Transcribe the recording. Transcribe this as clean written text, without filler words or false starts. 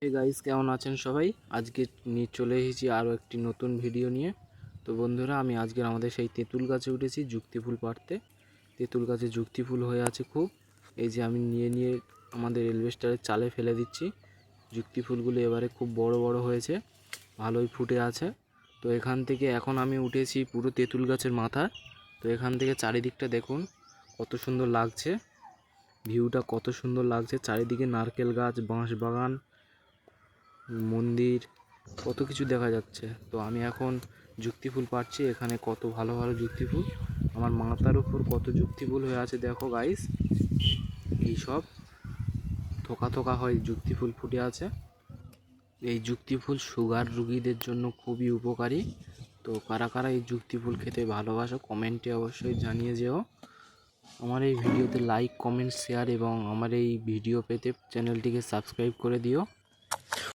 Hey guys, কেমন আছেন সবাই? আজকে নিয়ে চলে এসেছি আরও একটি নতুন ভিডিও নিয়ে। তো বন্ধুরা, আমি আজকে আমাদের সেই তেঁতুল গাছে উঠেছি যুক্তি ফুল পাড়তে। তেঁতুল গাছে যুক্তি ফুল হয়ে আছে খুব। এই যে আমি নিয়ে নিয়ে আমাদের এলভেস্টারের চালে ফেলে দিচ্ছি। যুক্তি ফুলগুলো এবারে খুব বড় বড় হয়েছে, ভালোই ফুটে আছে। তো এখান থেকে এখন আমি উঠেছি পুরো তেঁতুল গাছের মাথা। তো এখান থেকে চারিদিকটা দেখুন কত সুন্দর লাগছে, ভিউটা কত সুন্দর লাগছে। চারিদিকে নারকেল গাছ, বাঁশ বাগান, মন্দির, কত কিছু দেখা যাচ্ছে। তো আমি এখন যুক্তি ফুল পাচ্ছি। এখানে কত ভালো ভালো যুক্তি ফুল, আমার মাথার উপর কত যুক্তি ফুল হয়ে আছে দেখো গাইস। এই সব থোকা থোকা হয় যুক্তি ফুল ফুটে আছে। এই যুক্তি ফুল সুগার রুগীদের জন্য খুবই উপকারী। তো কারা কারা এই যুক্তি ফুল খেতে ভালোবাসো কমেন্টে অবশ্যই জানিয়ে যেও। আমার এই ভিডিওতে লাইক, কমেন্ট, শেয়ার এবং আমার এই ভিডিও পেতে চ্যানেলটিকে সাবস্ক্রাইব করে দিও।